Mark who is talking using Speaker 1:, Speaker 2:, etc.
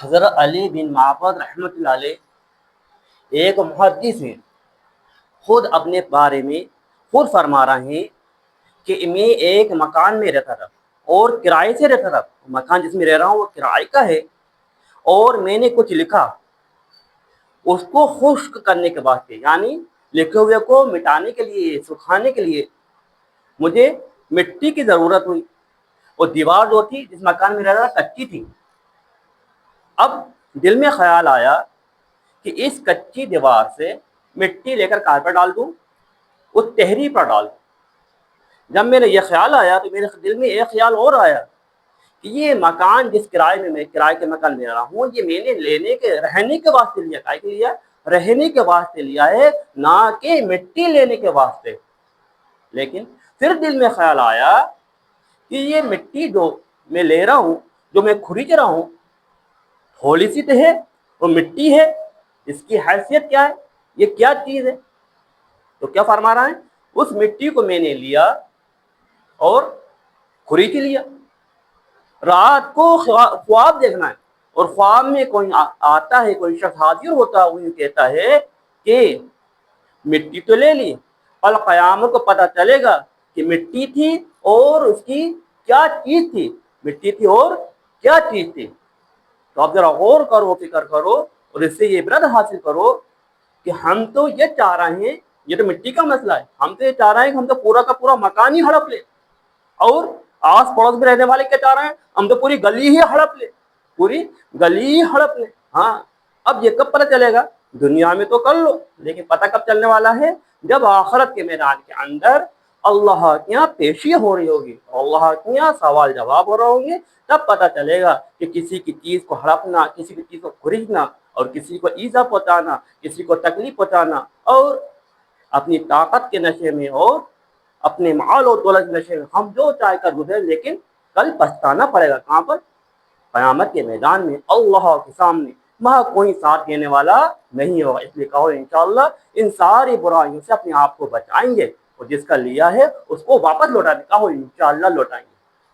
Speaker 1: حضرت علی بن معبد رحمۃ اللہ علیہ ایک محدث ہیں، خود اپنے بارے میں خود فرما رہے ہیں کہ میں ایک مکان میں رہتا تھا اور کرائے سے رہتا تھا۔ مکان جس میں رہ رہا ہوں وہ کرائے کا ہے، اور میں نے کچھ لکھا، اس کو خشک کرنے کے واسطے، یعنی لکھے ہوئے کو مٹانے کے لیے، سکھانے کے لیے مجھے مٹی کی ضرورت ہوئی، اور دیوار جو تھی جس مکان میں رہ رہا کچی تھی۔ اب دل میں خیال آیا کہ اس کچی دیوار سے مٹی لے کر کار پر ڈال دوں، اس تہری پر ڈال دوں۔ جب میرے یہ خیال آیا تو میرے دل میں ایک خیال اور آیا کہ یہ مکان جس کرائے میں کرائے کے مکان لے رہا ہوں، یہ میں نے رہنے کے واسطے لیا، کائے کے لیا؟ رہنے کے واسطے لیا ہے، نہ کہ مٹی لینے کے واسطے۔ لیکن پھر دل میں خیال آیا کہ یہ مٹی جو میں لے رہا ہوں، جو میں کھرچ رہا ہوں، تھوڑی سی تو ہے، وہ مٹی ہے، اس کی حیثیت کیا ہے؟ یہ کیا چیز ہے؟ تو کیا فرما رہا ہے؟ اس مٹی کو میں نے لیا اور کھریچ لیا۔ رات کو خواب دیکھنا ہے، اور خواب میں کوئی آتا ہے، کوئی شخص حاضر ہوتا ہے، وہ کہتا ہے کہ مٹی تو لے لی، اور قیامت کو پتہ چلے گا کہ مٹی تھی اور اس کی کیا چیز تھی، مٹی تھی اور کیا چیز تھی۔ تو آپ ذرا غور کرو، فکر کرو، اور اس سے یہ عبرت حاصل کرو کہ ہم تو یہ چاہ رہے ہیں، یہ تو مٹی کا مسئلہ ہے، ہم تو یہ چاہ رہے ہیں کہ ہم تو پورا کا پورا مکان ہی ہڑپ لیں، اور آس پڑوس میں رہنے والے کیا چاہ رہے ہیں؟ ہم تو پوری گلی ہی ہڑپ لیں، پوری گلی ہی ہڑپ لیں۔ ہاں، اب یہ کب پتہ چلے گا؟ دنیا میں تو کر لو، لیکن پتہ کب چلنے والا ہے؟ جب آخرت کے میدان کے اندر اللہ کے یہاں پیشی ہو رہی ہوگی، اللہ کے یہاں سوال جواب ہو رہے ہوں گے، تب پتہ چلے گا کہ کسی کی چیز کو ہڑپنا، کسی کی چیز کو خریدنا، اور کسی کو ایذا پہنچانا، کسی کو تکلیف پہنچانا، اور اپنی طاقت کے نشے میں اور اپنے مال و دولت کے نشے میں ہم جو چاہے کر گزرے، لیکن کل پچھتانا پڑے گا۔ کہاں پر؟ قیامت کے میدان میں، اللہ کے سامنے، وہاں کوئی ساتھ دینے والا نہیں ہوگا۔ اس لیے کہو انشاءاللہ ان ساری برائیوں سے اپنے آپ کو بچائیں گے، اور جس کا لیا ہے اس کو واپس لوٹانے، کہو انشاءاللہ لوٹائیں گے۔